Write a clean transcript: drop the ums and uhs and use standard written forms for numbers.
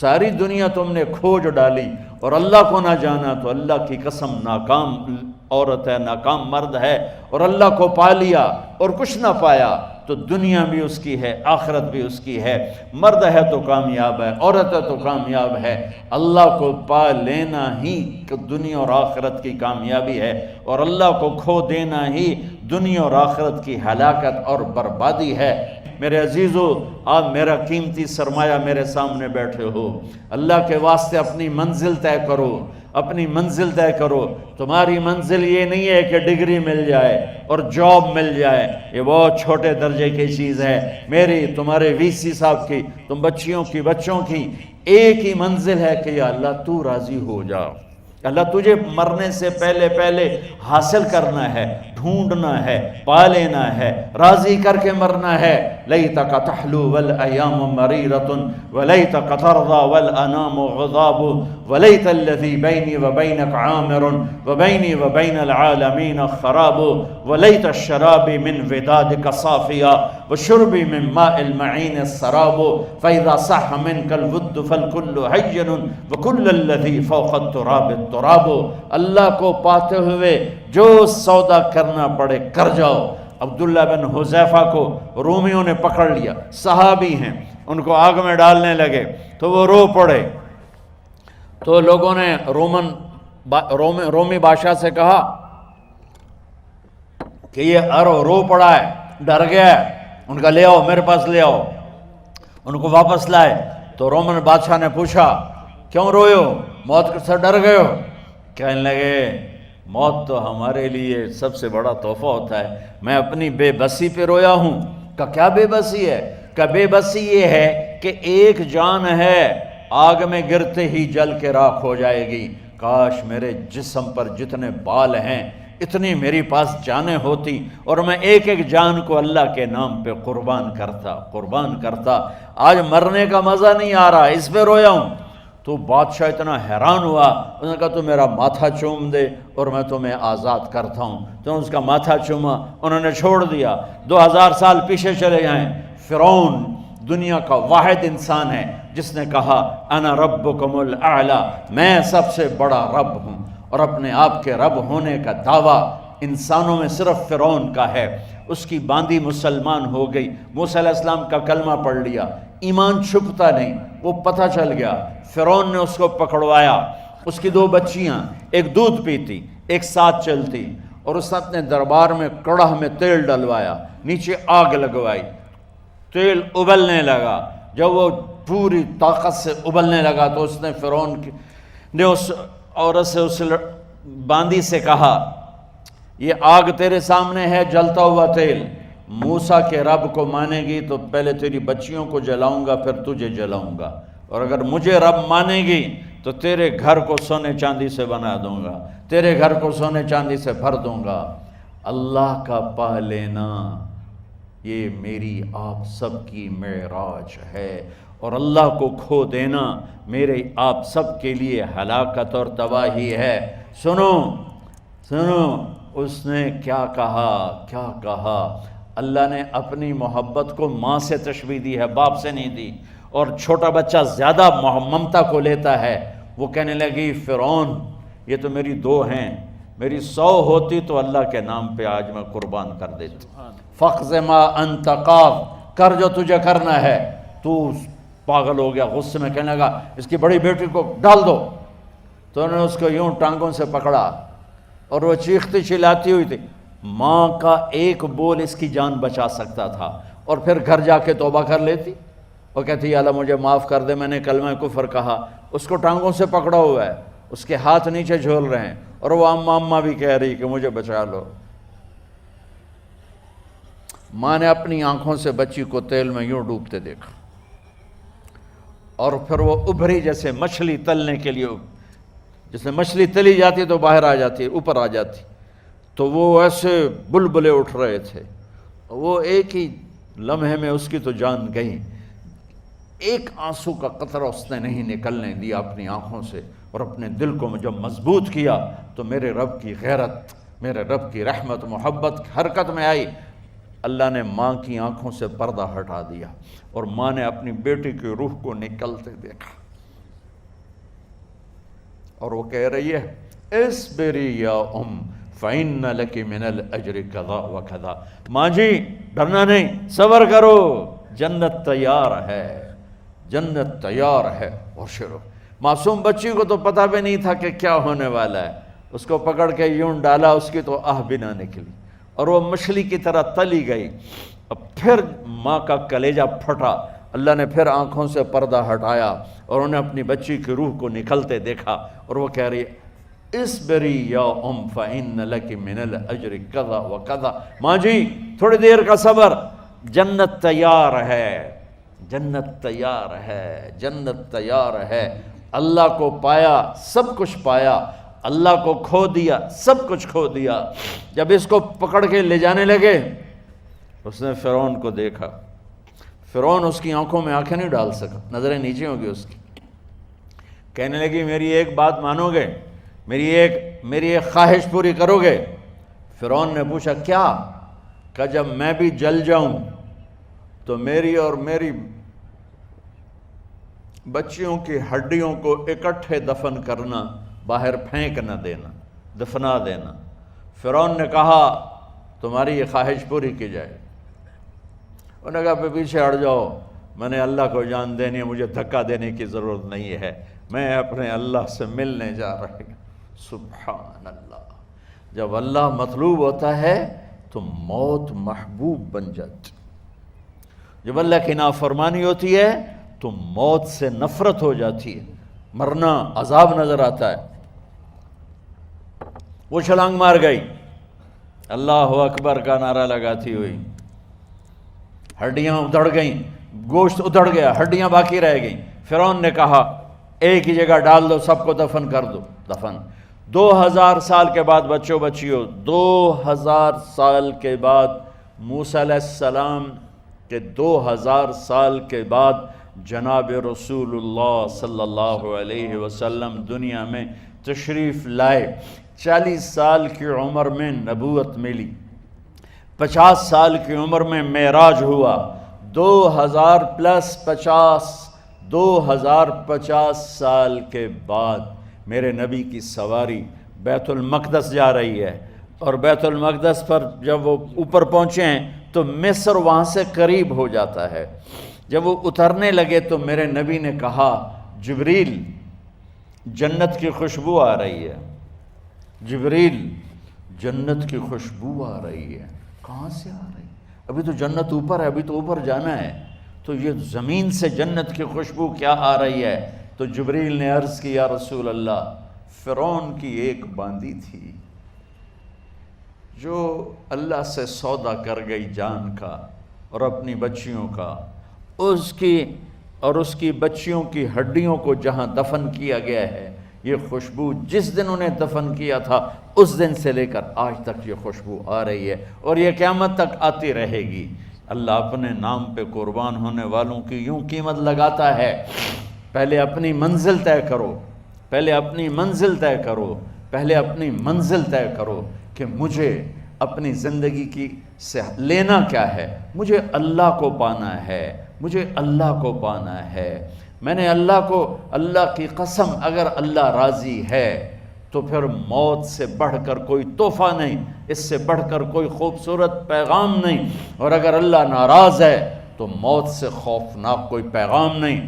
ساری دنیا تم نے کھوج ڈالی اور اللہ کو نہ جانا، تو اللہ کی قسم ناکام عورت ہے، ناکام مرد ہے، اور اللہ کو پا لیا اور کچھ نہ پایا تو دنیا بھی اس کی ہے، آخرت بھی اس کی ہے۔ مرد ہے تو کامیاب ہے، عورت ہے تو کامیاب ہے۔ اللہ کو پا لینا ہی دنیا اور آخرت کی کامیابی ہے، اور اللہ کو کھو دینا ہی دنیا اور آخرت کی ہلاکت اور بربادی ہے۔ میرے عزیزو، آپ میرا قیمتی سرمایہ میرے سامنے بیٹھے ہو، اللہ کے واسطے اپنی منزل طے کرو، اپنی منزل طے کرو۔ تمہاری منزل یہ نہیں ہے کہ ڈگری مل جائے اور جاب مل جائے، یہ بہت چھوٹے درجے کی چیز ہے۔ میری، تمہارے وی سی صاحب کی، تم بچوں کی ایک ہی منزل ہے کہ یا اللہ تو راضی ہو جا۔ اللہ تجھے مرنے سے پہلے حاصل کرنا ہے، ڈھونڈنا ہے، پا لینا ہے، راضی کر کے مرنا ہے۔ لیتک تحلو والایام مریرۃ ولیتک ترضی والانام غضاب ولیت الذی بینی وبینک عامر وبینی وبین العالمین خراب ولیت الشراب من ودادک صافیا وشربی من ماء المعین السراب فاذا صح منک الود فالکل حین وکل الذی فوق التراب التراب۔ اللہ کو پاتے ہوئے جو سودا کرنا پڑے کر جاؤ۔ عبداللہ بن حذیفہ کو رومیوں نے پکڑ لیا، صحابی ہیں، ان کو آگ میں ڈالنے لگے تو وہ رو پڑے، تو لوگوں نے رومی بادشاہ سے کہا کہ یہ رو پڑا ہے، ڈر گیا ہے، ان کا لے آؤ، میرے پاس لے آؤ۔ ان کو واپس لائے تو رومن بادشاہ نے پوچھا کیوں روئے ہو، موت سے ڈر گئے ہو؟ کہنے لگے موت تو ہمارے لیے سب سے بڑا تحفہ ہوتا ہے، میں اپنی بے بسی پہ رویا ہوں۔ کہ کیا بے بسی ہے؟ کہ بے بسی یہ ہے کہ ایک جان ہے آگ میں گرتے ہی جل کے راکھ ہو جائے گی، کاش میرے جسم پر جتنے بال ہیں اتنی میری پاس جانیں ہوتی اور میں ایک ایک جان کو اللہ کے نام پہ قربان کرتا۔ آج مرنے کا مزہ نہیں آ رہا، اس پہ رویا ہوں۔ تو بادشاہ اتنا حیران ہوا، انہوں نے کہا تو میرا ماتھا چوم دے اور میں تمہیں آزاد کرتا ہوں۔ تو اس کا ماتھا چوما، انہوں نے چھوڑ دیا۔ 2000 سال پیچھے چلے جائیں، فرعون دنیا کا واحد انسان ہے جس نے کہا انا ربکم الاعلی، میں سب سے بڑا رب ہوں، اور اپنے آپ کے رب ہونے کا دعویٰ انسانوں میں صرف فرعون کا ہے۔ اس کی باندی مسلمان ہو گئی، موسیٰ علیہ السلام کا کلمہ پڑھ لیا، ایمان چھپتا نہیں، وہ پتہ چل گیا۔ فرعون نے اس کو پکڑوایا، اس کی 2 بچیاں، ایک دودھ پیتی ایک ساتھ چلتی، اور اس نے اپنے دربار میں کڑاہ میں تیل ڈلوایا، نیچے آگ لگوائی، تیل ابلنے لگا۔ جب وہ پوری طاقت سے ابلنے لگا تو اس نے فرعون نے اس عورت سے، اس باندی سے کہا یہ آگ تیرے سامنے ہے، جلتا ہوا تیل، موسیٰ کے رب کو مانے گی تو پہلے تیری بچیوں کو جلاؤں گا پھر تجھے جلاؤں گا، اور اگر مجھے رب مانے گی تو تیرے گھر کو سونے چاندی سے بنا دوں گا، تیرے گھر کو سونے چاندی سے بھر دوں گا۔ اللہ کا پا لینا یہ میری آپ سب کی معراج ہے، اور اللہ کو کھو دینا میرے آپ سب کے لیے ہلاکت اور تباہی ہے۔ سنو اس نے کیا کہا؟ اللہ نے اپنی محبت کو ماں سے تشبیہ دی ہے، باپ سے نہیں دی، اور چھوٹا بچہ زیادہ ممتا کو لیتا ہے۔ وہ کہنے لگی فرعون یہ تو میری 2 ہیں، میری 100 ہوتی تو اللہ کے نام پہ آج میں قربان کر دیتی۔ فَقْضِ مَا أَنْتَ قَاضٍ، کر جو تجھے کرنا ہے۔ تو پاگل ہو گیا، غصے میں کہنے لگا اس کی بڑی بیٹی کو ڈال دو۔ تو انہوں نے اس کو یوں ٹانگوں سے پکڑا اور وہ چیختی چلاتی ہوئی تھی۔ ماں کا ایک بول اس کی جان بچا سکتا تھا، اور پھر گھر جا کے توبہ کر لیتی اور کہتی یا اللہ مجھے معاف کر دے، میں نے کلمہ کفر کہا۔ اس کو ٹانگوں سے پکڑا ہوا ہے، اس کے ہاتھ نیچے جھول رہے ہیں، اور وہ اماں بھی کہہ رہی کہ مجھے بچا لو۔ ماں نے اپنی آنکھوں سے بچی کو تیل میں یوں ڈوبتے دیکھا، اور پھر وہ ابھری جیسے مچھلی تلنے کے لیے، جیسے مچھلی تلی جاتی تو باہر آ جاتی، اوپر آ جاتی، تو وہ ایسے بلبلے اٹھ رہے تھے۔ وہ ایک ہی لمحے میں اس کی تو جان گئی، ایک آنسو کا قطرہ اس نے نہیں نکلنے دیا اپنی آنکھوں سے، اور اپنے دل کو جب مضبوط کیا تو میرے رب کی غیرت، میرے رب کی رحمت محبت حرکت میں آئی۔ اللہ نے ماں کی آنکھوں سے پردہ ہٹا دیا، اور ماں نے اپنی بیٹی کی روح کو نکلتے دیکھا۔ اور وہ کہہ رہی ہے اصبری یا فإن لک من الأجر کذا و کذا، ماں جی ڈرنا نہیں، صبر کرو، جنت تیار ہے، جنت تیار ہے۔ اور شروع معصوم بچی کو تو پتہ بھی نہیں تھا کہ کیا ہونے والا ہے، اس کو پکڑ کے یوں ڈالا، اس کی تو آہ بھی نہ نکلی اور وہ مچھلی کی طرح تلی گئی۔ اب پھر ماں کا کلیجہ پھٹا، اللہ نے پھر آنکھوں سے پردہ ہٹایا اور انہیں اپنی بچی کی روح کو نکلتے دیکھا، اور وہ کہہ رہی ہے اصبری یا فإن لک من الأجر کذا و کذا، ماں جی تھوڑی دیر کا صبر، جنت تیار ہے، جنت تیار ہے، جنت تیار ہے۔ اللہ کو پایا، سب کچھ پایا، اللہ کو کھو دیا، سب کچھ کھو دیا۔ جب اس کو پکڑ کے لے جانے لگے، اس نے فرعون کو دیکھا، فرعون اس کی آنکھوں میں آنکھیں نہیں ڈال سکا، نظریں نیچے ہوں گی اس کی۔ کہنے لگی میری ایک بات مانو گے، میری ایک خواہش پوری کرو گے؟ فرعون نے پوچھا کیا؟ کہ جب میں بھی جل جاؤں تو میری اور میری بچیوں کی ہڈیوں کو اکٹھے دفن کرنا، باہر پھینک نہ دینا، دفنا دینا۔ فرعون نے کہا تمہاری یہ خواہش پوری کی جائے۔ انہوں نے کہا پیچھے ہٹ جاؤ، میں نے اللہ کو جان دینی ہے، مجھے دھکا دینے کی ضرورت نہیں ہے، میں اپنے اللہ سے ملنے جا رہا ہوں۔ سبحان اللہ، جب اللہ مطلوب ہوتا ہے تو موت محبوب بن جاتی، جب اللہ کی نافرمانی ہوتی ہے تو موت سے نفرت ہو جاتی ہے، مرنا عذاب نظر آتا ہے۔ وہ چھلانگ مار گئی، اللہ اکبر کا نعرہ لگاتی ہوئی، ہڈیاں ادھڑ گئیں، گوشت ادھڑ گیا، ہڈیاں باقی رہ گئیں۔ فرعون نے کہا ایک ہی جگہ ڈال دو، سب کو دفن کر دو۔ دفن 2000 سال کے بعد بچوں بچیوں، 2000 سال کے بعد موسیٰ علیہ السلام کے 2000 سال کے بعد جناب رسول اللہ صلی اللہ علیہ وسلم دنیا میں تشریف لائے۔ 40 سال کی عمر میں نبوت ملی، 50 سال کی عمر میں معراج ہوا، 2000 پلس 50، 2050 سال کے بعد میرے نبی کی سواری بیت المقدس جا رہی ہے، اور بیت المقدس پر جب وہ اوپر پہنچے ہیں تو مصر وہاں سے قریب ہو جاتا ہے۔ جب وہ اترنے لگے تو میرے نبی نے کہا جبریل جنت کی خوشبو آ رہی ہے، جبریل جنت کی خوشبو آ رہی ہے۔ کہاں سے آ رہی ہے؟ ابھی تو جنت اوپر ہے، ابھی تو اوپر جانا ہے، تو یہ زمین سے جنت کی خوشبو کیا آ رہی ہے؟ تو جبریل نے عرض کی یا رسول اللہ، فرعون کی ایک باندی تھی جو اللہ سے سودا کر گئی جان کا اور اپنی بچیوں کا، اس کی بچیوں کی ہڈیوں کو جہاں دفن کیا گیا ہے، یہ خوشبو جس دن انہیں دفن کیا تھا اس دن سے لے کر آج تک یہ خوشبو آ رہی ہے، اور یہ قیامت تک آتی رہے گی۔ اللہ اپنے نام پہ قربان ہونے والوں کی یوں قیمت لگاتا ہے، پہلے اپنی منزل طے کرو، پہلے اپنی منزل طے کرو، پہلے اپنی منزل طے کرو کہ مجھے اپنی زندگی کی سے لینا کیا ہے، مجھے اللہ کو پانا ہے، مجھے اللہ کو پانا ہے۔ میں نے اللہ کی قسم، اگر اللہ راضی ہے تو پھر موت سے بڑھ کر کوئی تحفہ نہیں، اس سے بڑھ کر کوئی خوبصورت پیغام نہیں، اور اگر اللہ ناراض ہے تو موت سے خوفناک کوئی پیغام نہیں۔